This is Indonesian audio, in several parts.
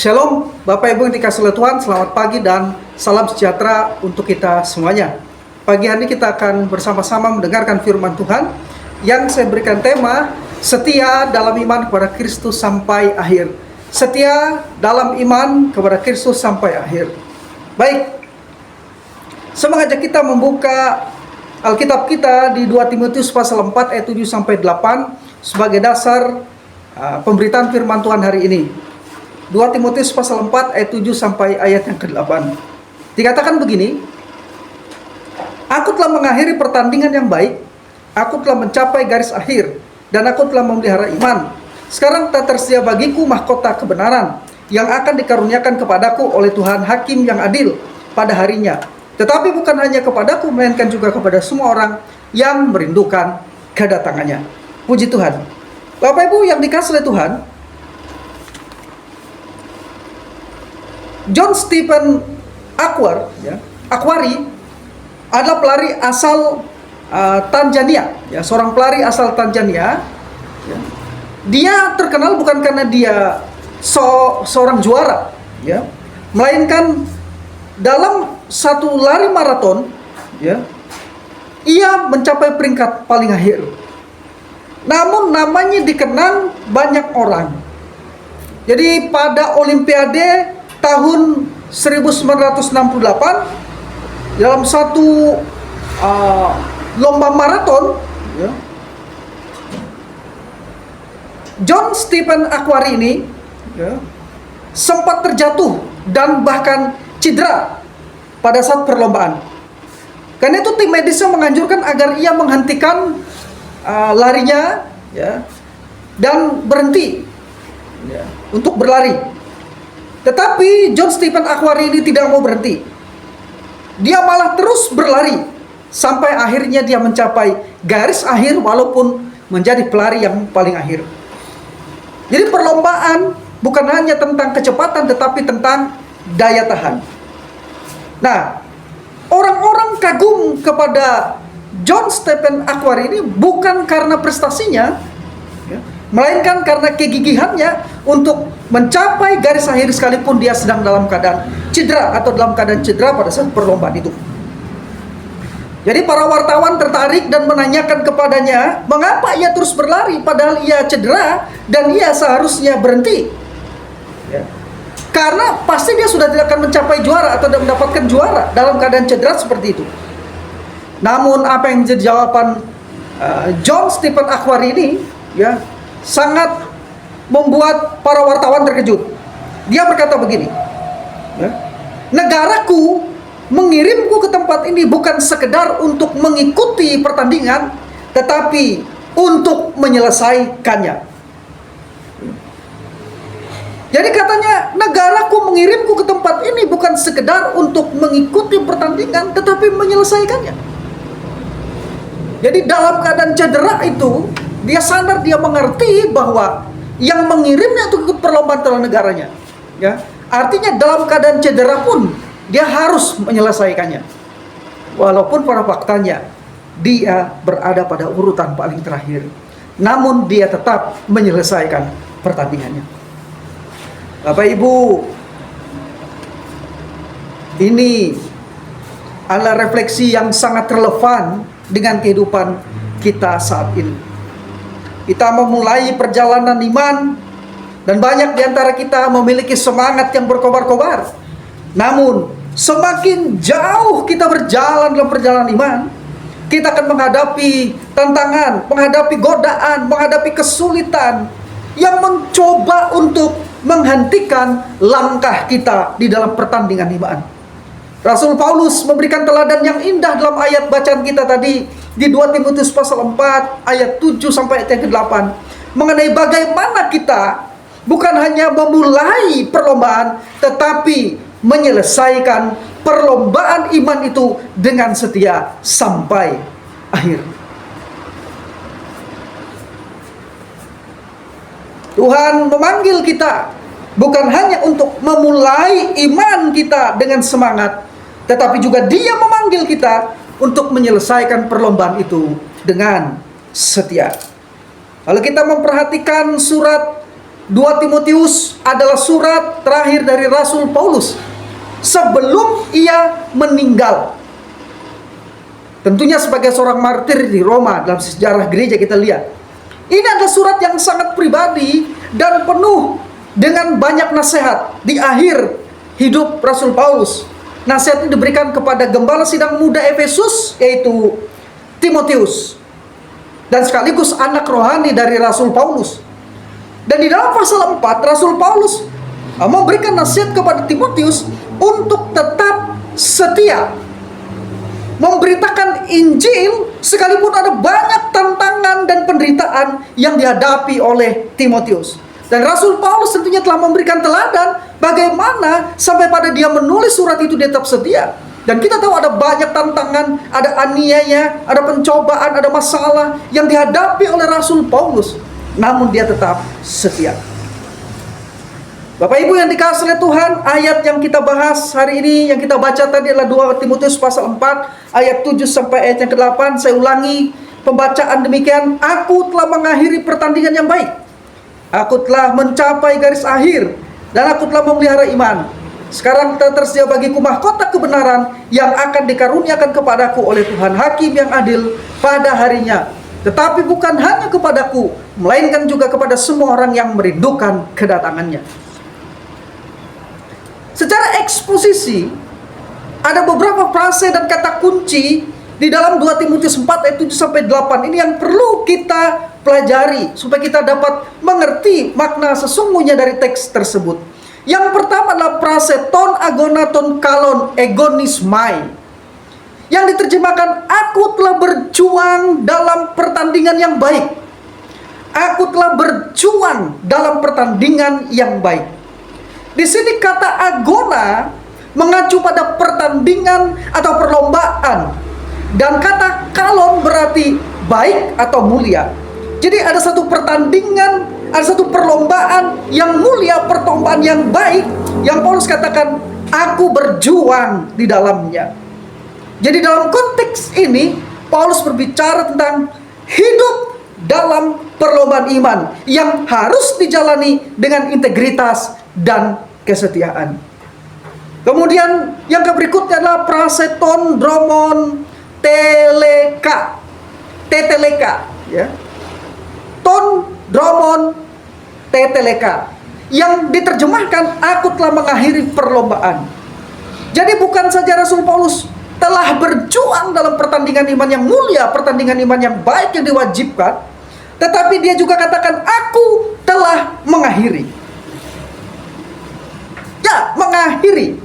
Shalom, Bapak Ibu yang dikasihi oleh Tuhan, selamat pagi dan salam sejahtera untuk kita semuanya. Pagi hari ini kita akan bersama-sama mendengarkan firman Tuhan yang saya berikan tema, setia dalam iman kepada Kristus sampai akhir. Setia dalam iman kepada Kristus sampai akhir. Baik, saya mengajak kita membuka Alkitab kita di 2 Timotius pasal 4 ayat 7 sampai 8 sebagai dasar pemberitaan firman Tuhan hari ini. 2 Timotius pasal 4 ayat 7 sampai ayat yang ke-8. Dikatakan begini, "Aku telah mengakhiri pertandingan yang baik, aku telah mencapai garis akhir, dan aku telah memelihara iman. Sekarang tak tersedia bagiku mahkota kebenaran yang akan dikaruniakan kepadaku oleh Tuhan Hakim yang adil pada harinya. Tetapi bukan hanya kepadaku, melainkan juga kepada semua orang yang merindukan kedatangannya." Puji Tuhan. Bapak Ibu yang dikasihi oleh Tuhan, John Stephen Akhwari adalah pelari asal Tanzania, seorang pelari asal Tanzania. Dia terkenal bukan karena dia seorang juara, melainkan dalam satu lari maraton, ia mencapai peringkat paling akhir. Namun namanya dikenang banyak orang. Jadi pada Olimpiade tahun 1968 dalam satu lomba maraton, John Stephen Akhwari ini sempat terjatuh dan bahkan cedera pada saat perlombaan. Karena itu tim medisnya menganjurkan agar ia menghentikan larinya, dan berhenti untuk berlari. Tetapi John Stephen Akhwari ini tidak mau berhenti. Dia malah terus berlari sampai akhirnya dia mencapai garis akhir walaupun menjadi pelari yang paling akhir. Jadi perlombaan bukan hanya tentang kecepatan tetapi tentang daya tahan. Nah, orang-orang kagum kepada John Stephen Akhwari ini bukan karena prestasinya, melainkan karena kegigihannya untuk mencapai garis akhir sekalipun dia sedang dalam keadaan cedera atau dalam keadaan cedera pada saat perlombaan itu. Jadi para wartawan tertarik dan menanyakan kepadanya mengapa ia terus berlari padahal ia cedera dan ia seharusnya berhenti. Karena pasti dia sudah tidak akan mencapai juara atau tidak mendapatkan juara dalam keadaan cedera seperti itu. Namun apa yang menjadi jawaban John Stephen Akhwari ini sangat membuat para wartawan terkejut. Dia berkata begini, "Negaraku mengirimku ke tempat ini bukan sekedar untuk mengikuti pertandingan, tetapi untuk menyelesaikannya." Jadi katanya, negaraku mengirimku ke tempat ini bukan sekedar untuk mengikuti pertandingan, tetapi menyelesaikannya. Jadi dalam keadaan cedera itu, dia sadar, dia mengerti bahwa yang mengirimnya untuk ikut perlombaan adalah negaranya. Artinya dalam keadaan cedera pun dia harus menyelesaikannya. Walaupun pada faktanya dia berada pada urutan paling terakhir, namun dia tetap menyelesaikan pertandingannya. Bapak Ibu, ini adalah refleksi yang sangat relevan dengan kehidupan kita saat ini. Kita memulai perjalanan iman dan banyak di antara kita memiliki semangat yang berkobar-kobar. Namun semakin jauh kita berjalan dalam perjalanan iman, kita akan menghadapi tantangan, menghadapi godaan, menghadapi kesulitan yang mencoba untuk menghentikan langkah kita di dalam pertandingan iman. Rasul Paulus memberikan teladan yang indah dalam ayat bacaan kita tadi di 2 Timotius pasal 4 ayat 7 sampai ayat yang ke-8 mengenai bagaimana kita bukan hanya memulai perlombaan tetapi menyelesaikan perlombaan iman itu dengan setia sampai akhir. Tuhan memanggil kita bukan hanya untuk memulai iman kita dengan semangat, tetapi juga Dia memanggil kita untuk menyelesaikan perlombaan itu dengan setia. Kalau kita memperhatikan surat 2 Timotius adalah surat terakhir dari Rasul Paulus sebelum ia meninggal. Tentunya sebagai seorang martir di Roma, dalam sejarah gereja kita lihat. Ini adalah surat yang sangat pribadi dan penuh dengan banyak nasihat di akhir hidup Rasul Paulus. Nasihat ini diberikan kepada gembala sidang muda Efesus, yaitu Timotius, dan sekaligus anak rohani dari Rasul Paulus. Dan di dalam pasal 4, Rasul Paulus memberikan nasihat kepada Timotius untuk tetap setia memberitakan Injil, sekalipun ada banyak tantangan dan penderitaan yang dihadapi oleh Timotius. Dan Rasul Paulus tentunya telah memberikan teladan bagaimana sampai pada dia menulis surat itu dia tetap setia. Dan kita tahu ada banyak tantangan, ada aniaya, ada pencobaan, ada masalah yang dihadapi oleh Rasul Paulus. Namun dia tetap setia. Bapak Ibu yang dikasihi oleh Tuhan, ayat yang kita bahas hari ini, yang kita baca tadi adalah 2 Timotius pasal 4, ayat 7 sampai ayat yang ke-8. Saya ulangi pembacaan demikian. Aku telah mengakhiri pertandingan yang baik. Aku telah mencapai garis akhir, dan aku telah memelihara iman. Sekarang telah tersedia bagiku mahkota kebenaran yang akan dikaruniakan kepadaku oleh Tuhan Hakim yang adil pada harinya. Tetapi bukan hanya kepadaku, melainkan juga kepada semua orang yang merindukan kedatangannya. Secara eksposisi, ada beberapa frase dan kata kunci di dalam 2 Timotius 4 ayat 7 sampai 8 ini yang perlu kita pelajari supaya kita dapat mengerti makna sesungguhnya dari teks tersebut. Yang pertama adalah frase ton agonaton kalon egonismai, yang diterjemahkan aku telah berjuang dalam pertandingan yang baik. Aku telah berjuang dalam pertandingan yang baik. Di sini kata agona mengacu pada pertandingan atau perlombaan, dan kata kalon berarti baik atau mulia. Jadi ada satu pertandingan, ada satu perlombaan yang mulia, perlombaan yang baik, yang Paulus katakan, aku berjuang di dalamnya. Jadi dalam konteks ini, Paulus berbicara tentang hidup dalam perlombaan iman yang harus dijalani dengan integritas dan kesetiaan. Kemudian yang berikutnya adalah praseton dromon teleka. Teteleka, ya. Ton dromon teteleka, yang diterjemahkan aku telah mengakhiri perlombaan. Jadi bukan saja Rasul Paulus telah berjuang dalam pertandingan iman yang mulia, pertandingan iman yang baik yang diwajibkan, tetapi dia juga katakan aku telah mengakhiri. Ya, mengakhiri.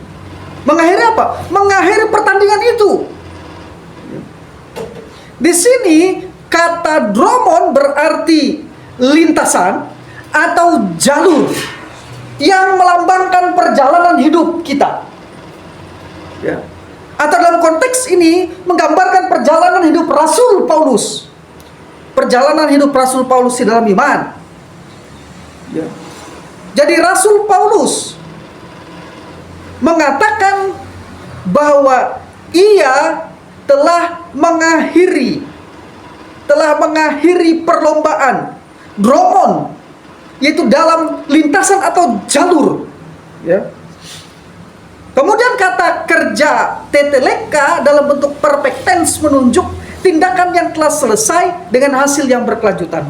Mengakhiri apa? Mengakhiri pertandingan itu. Di sini kata dromon berarti lintasan atau jalur yang melambangkan perjalanan hidup kita. Ya. Atau dalam konteks ini menggambarkan perjalanan hidup Rasul Paulus. Perjalanan hidup Rasul Paulus di dalam iman. Ya. Jadi Rasul Paulus mengatakan bahwa ia telah mengakhiri perlombaan dromon, yaitu dalam lintasan atau jalur, ya. Kemudian kata kerja teteleka dalam bentuk perfect tense menunjuk tindakan yang telah selesai dengan hasil yang berkelanjutan.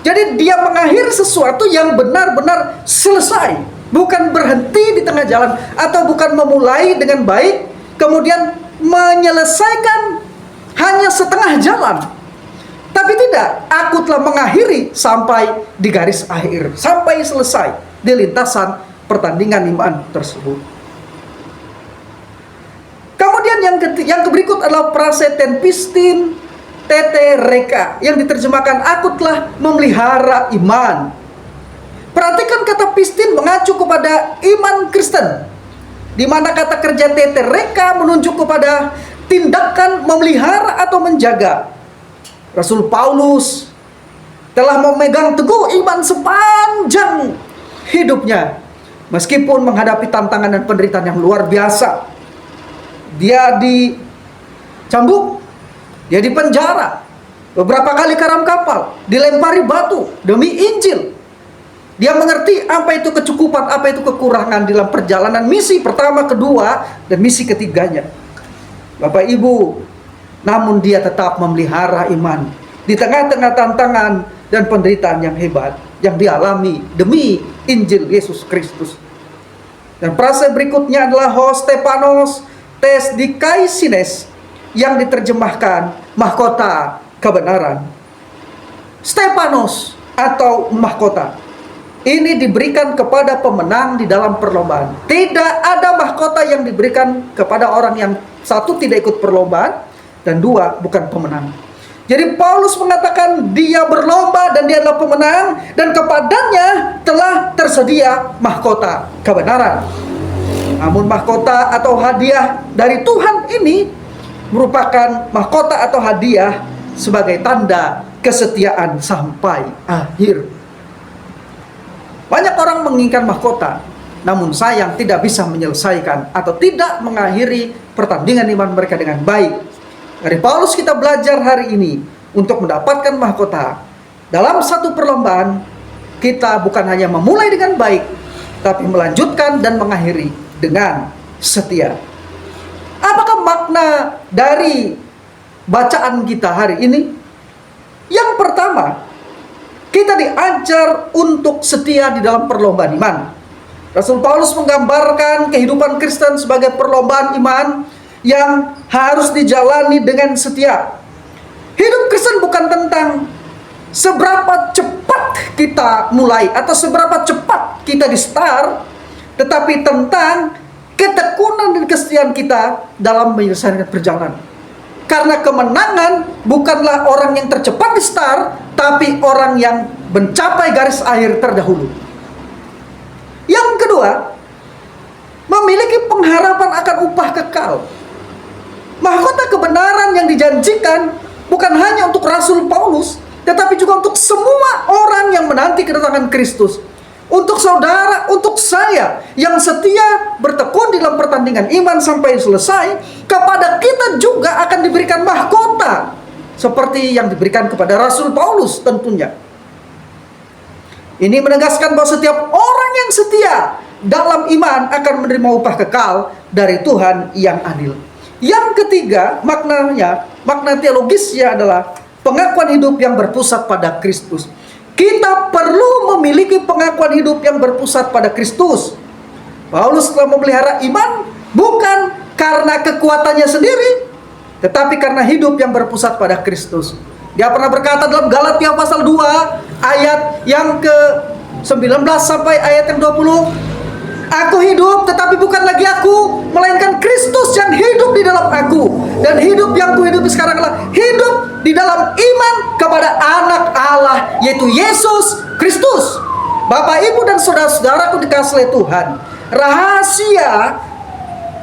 Jadi dia mengakhiri sesuatu yang benar-benar selesai, bukan berhenti di tengah jalan, atau bukan memulai dengan baik kemudian menyelesaikan hanya setengah jalan. Tapi tidak, aku telah mengakhiri sampai di garis akhir, sampai selesai di lintasan pertandingan iman tersebut. Kemudian yang berikut adalah prasetin pistin tete reka, yang diterjemahkan aku telah memelihara iman. Perhatikan kata pistin mengacu kepada iman Kristen, di mana kata kerja tete reka menunjuk kepada tindakan memelihara atau menjaga. Rasul Paulus telah memegang teguh iman sepanjang hidupnya, meskipun menghadapi tantangan dan penderitaan yang luar biasa. Dia dicambuk, dia dipenjara, beberapa kali karam kapal, dilempari batu demi Injil. Dia mengerti apa itu kecukupan, apa itu kekurangan dalam perjalanan misi pertama, kedua, dan misi ketiganya. Bapak Ibu, namun dia tetap memelihara iman di tengah-tengah tantangan dan penderitaan yang hebat yang dialami demi Injil Yesus Kristus. Dan frase berikutnya adalah Stepanos tes dikaisines, yang diterjemahkan mahkota kebenaran. Stepanos atau mahkota ini diberikan kepada pemenang di dalam perlombaan. Tidak ada mahkota yang diberikan kepada orang yang satu tidak ikut perlombaan dan dua bukan pemenang. Jadi Paulus mengatakan dia berlomba dan dia adalah pemenang, dan kepadanya telah tersedia mahkota kebenaran. Namun mahkota atau hadiah dari Tuhan ini merupakan mahkota atau hadiah sebagai tanda kesetiaan sampai akhir. Banyak orang menginginkan mahkota, namun sayang tidak bisa menyelesaikan atau tidak mengakhiri pertandingan iman mereka dengan baik. Dari Paulus kita belajar hari ini untuk mendapatkan mahkota. Dalam satu perlombaan, kita bukan hanya memulai dengan baik, tapi melanjutkan dan mengakhiri dengan setia. Apakah makna dari bacaan kita hari ini? Yang pertama, kita diajar untuk setia di dalam perlombaan iman. Rasul Paulus menggambarkan kehidupan Kristen sebagai perlombaan iman yang harus dijalani dengan setia. Hidup Kristen bukan tentang seberapa cepat kita mulai atau seberapa cepat kita di start, tetapi tentang ketekunan dan kesetiaan kita dalam menyelesaikan perjalanan. Karena kemenangan bukanlah orang yang tercepat di start, tapi orang yang mencapai garis akhir terdahulu. Yang kedua, memiliki pengharapan akan upah kekal. Mahkota kebenaran yang dijanjikan bukan hanya untuk Rasul Paulus, tetapi juga untuk semua orang yang menanti kedatangan Kristus. Untuk saudara, untuk saya yang setia bertekun dalam pertandingan iman sampai selesai, kepada kita juga akan diberikan mahkota seperti yang diberikan kepada Rasul Paulus tentunya. Ini menegaskan bahwa setiap orang yang setia dalam iman akan menerima upah kekal dari Tuhan yang adil. Yang ketiga, makna teologisnya adalah pengakuan hidup yang berpusat pada Kristus. Kita perlu memiliki pengakuan hidup yang berpusat pada Kristus. Paulus telah memelihara iman bukan karena kekuatannya sendiri, tetapi karena hidup yang berpusat pada Kristus. Dia pernah berkata dalam Galatia pasal 2 ayat yang ke-19 sampai ayat yang 20, aku hidup, tetapi bukan lagi aku, melainkan Kristus yang hidup di dalam aku. Dan hidup yang kuhidupi sekarang adalah hidup di dalam iman kepada Anak Allah, yaitu Yesus Kristus. Bapak, Ibu, dan saudara-saudaraku dikasihi oleh Tuhan, rahasia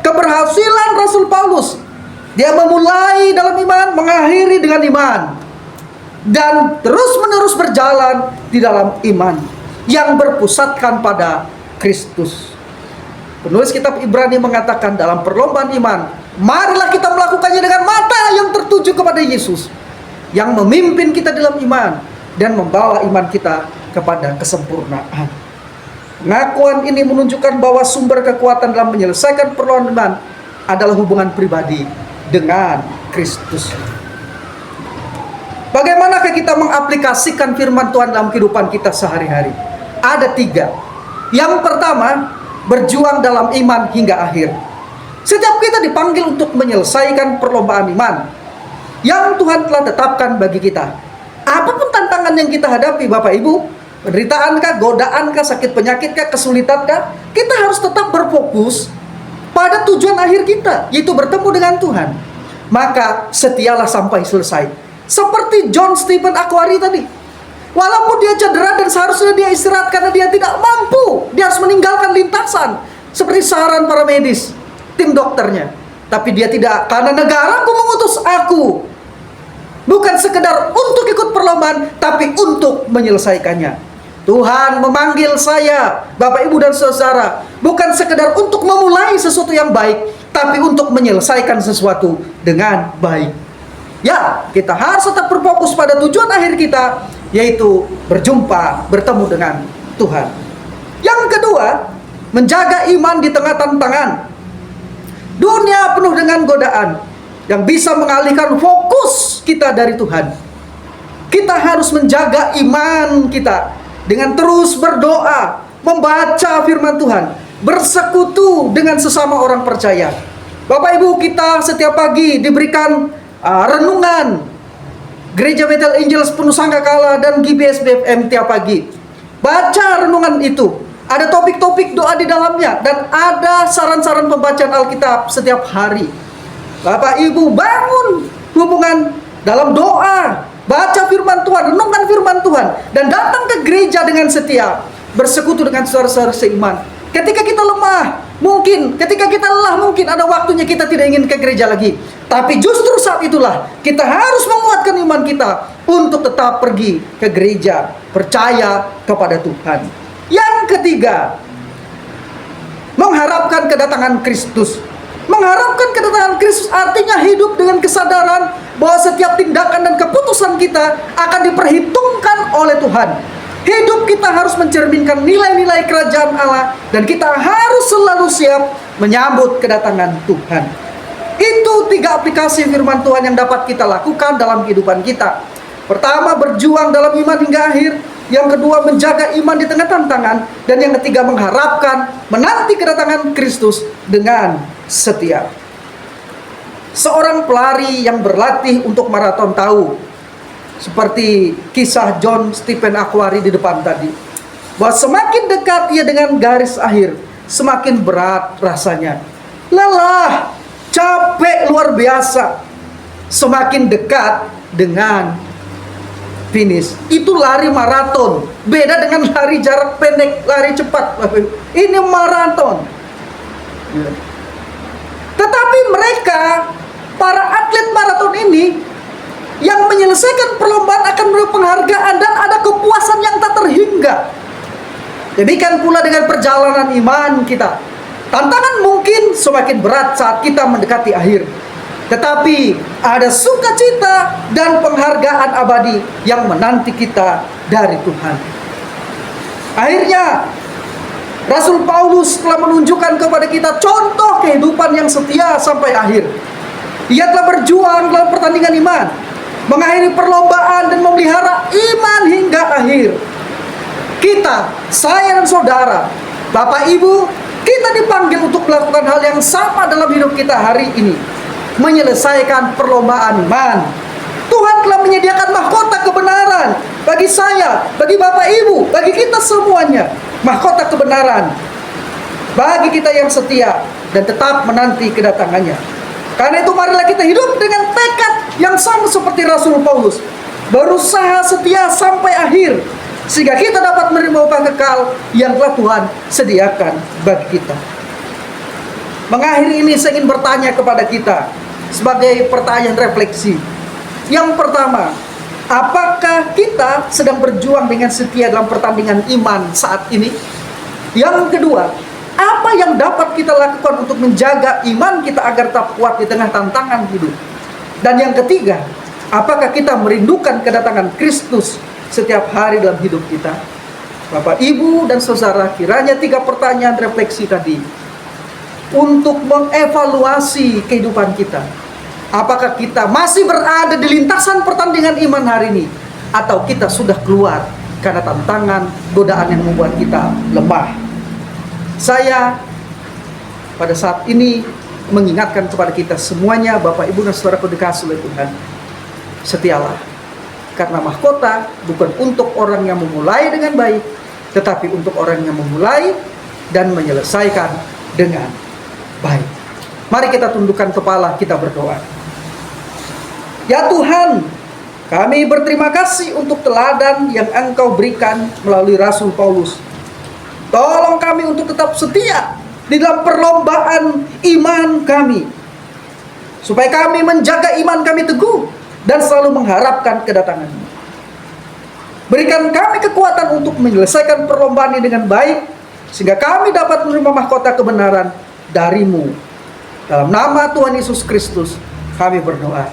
keberhasilan Rasul Paulus, dia memulai dalam iman, mengakhiri dengan iman, dan terus-menerus berjalan di dalam iman yang berpusatkan pada Kristus. Penulis kitab Ibrani mengatakan dalam perlombaan iman, marilah kita melakukannya dengan mata yang tertuju kepada Yesus, yang memimpin kita dalam iman dan membawa iman kita kepada kesempurnaan. Pengakuan ini menunjukkan bahwa sumber kekuatan dalam menyelesaikan perlombaan iman adalah hubungan pribadi dengan Kristus. Bagaimanakah kita mengaplikasikan firman Tuhan dalam kehidupan kita sehari-hari? Ada 3. Yang pertama, berjuang dalam iman hingga akhir. Setiap kita dipanggil untuk menyelesaikan perlombaan iman yang Tuhan telah tetapkan bagi kita. Apapun tantangan yang kita hadapi, Bapak Ibu, penderitaankah, godaankah, sakit penyakitkah, kesulitankah, kita harus tetap berfokus pada tujuan akhir kita, yaitu bertemu dengan Tuhan. Maka setialah sampai selesai. Seperti John Stephen Akhwari tadi, walaupun dia cedera dan seharusnya dia istirahat karena dia tidak mampu, dia harus meninggalkan lintasan seperti saran para medis, tim dokternya. Tapi dia tidak, karena negaraku mengutus aku, bukan sekedar untuk ikut perlombaan, tapi untuk menyelesaikannya. Tuhan memanggil saya, Bapak, Ibu, dan saudara, bukan sekedar untuk memulai sesuatu yang baik, tapi untuk menyelesaikan sesuatu dengan baik. Ya, kita harus tetap berfokus pada tujuan akhir kita, yaitu berjumpa, bertemu dengan Tuhan. Yang kedua, menjaga iman di tengah tantangan. Dunia penuh dengan godaan yang bisa mengalihkan fokus kita dari Tuhan. Kita harus menjaga iman kita dengan terus berdoa, membaca firman Tuhan, bersekutu dengan sesama orang percaya. Bapak Ibu, kita setiap pagi diberikan renungan Gereja Bethel Angels Penuh Sangkakala dan GBS BFM tiap pagi. Baca renungan itu. Ada topik-topik doa di dalamnya dan ada saran-saran pembacaan Alkitab setiap hari. Bapak Ibu, bangun hubungan dalam doa, baca firman Tuhan, renungkan firman Tuhan, dan datang ke gereja dengan setia, bersekutu dengan saudara-saudara seiman. Ketika kita lemah, mungkin ketika kita lelah, mungkin ada waktunya kita tidak ingin ke gereja lagi. Tapi justru saat itulah kita harus menguatkan iman kita untuk tetap pergi ke gereja, percaya kepada Tuhan. Yang ketiga, mengharapkan kedatangan Kristus. Mengharapkan kedatangan Kristus artinya hidup dengan kesadaran bahwa setiap tindakan dan keputusan kita akan diperhitungkan oleh Tuhan. Hidup kita harus mencerminkan nilai-nilai kerajaan Allah dan kita harus selalu siap menyambut kedatangan Tuhan. Itu 3 aplikasi firman Tuhan yang dapat kita lakukan dalam kehidupan kita. Pertama, berjuang dalam iman hingga akhir. Yang kedua, menjaga iman di tengah tantangan. Dan yang ketiga, mengharapkan menanti kedatangan Kristus dengan setia. Seorang pelari yang berlatih untuk maraton tahu, seperti kisah John Stephen Akhwari di depan tadi, bahwa semakin dekat ia dengan garis akhir, semakin berat rasanya. Lelah, capek luar biasa. Semakin dekat dengan finish. Itu lari maraton. Beda dengan lari jarak pendek, lari cepat. Ini maraton. Tetapi mereka, para atlet maraton ini, yang menyelesaikan perlombaan akan menerima penghargaan dan ada kepuasan yang tak terhingga. Demikian pula dengan perjalanan iman kita. Tantangan mungkin semakin berat saat kita mendekati akhir. Tetapi ada sukacita dan penghargaan abadi yang menanti kita dari Tuhan. Akhirnya, Rasul Paulus telah menunjukkan kepada kita contoh kehidupan yang setia sampai akhir. Ia telah berjuang dalam pertandingan iman, mengakhiri perlombaan dan memelihara iman hingga akhir. Kita, saya dan saudara, Bapak Ibu, kita dipanggil untuk melakukan hal yang sama dalam hidup kita hari ini. Menyelesaikan perlombaan iman. Tuhan telah menyediakan mahkota kebenaran bagi saya, bagi Bapak Ibu, bagi kita semuanya. Mahkota kebenaran bagi kita yang setia dan tetap menanti kedatangannya. Karena itu marilah kita hidup dengan tekad yang sama seperti Rasul Paulus, berusaha setia sampai akhir, sehingga kita dapat menerima upah kekal yang telah Tuhan sediakan bagi kita. Mengakhiri ini saya ingin bertanya kepada kita sebagai pertanyaan refleksi. Yang pertama, apakah kita sedang berjuang dengan setia dalam pertandingan iman saat ini? Yang kedua, apa yang dapat kita lakukan untuk menjaga iman kita agar tetap kuat di tengah tantangan hidup? Dan yang ketiga, apakah kita merindukan kedatangan Kristus setiap hari dalam hidup kita? Bapak, Ibu, dan saudara, kiranya 3 pertanyaan refleksi tadi untuk mengevaluasi kehidupan kita. Apakah kita masih berada di lintasan pertandingan iman hari ini, atau kita sudah keluar karena tantangan, godaan yang membuat kita lemah? Saya pada saat ini mengingatkan kepada kita semuanya, Bapak, Ibu, dan saudaraku dikasihi oleh Tuhan, setialah, karena mahkota bukan untuk orang yang memulai dengan baik, tetapi untuk orang yang memulai dan menyelesaikan dengan baik. Mari kita tundukkan kepala, kita berdoa. Ya Tuhan, kami berterima kasih untuk teladan yang Engkau berikan melalui Rasul Paulus. Tolong kami untuk tetap setia di dalam perlombaan iman kami, supaya kami menjaga iman kami teguh dan selalu mengharapkan kedatangan-Mu. Berikan kami kekuatan untuk menyelesaikan perlombaan ini dengan baik, sehingga kami dapat menerima mahkota kebenaran dari-Mu. Dalam nama Tuhan Yesus Kristus kami berdoa.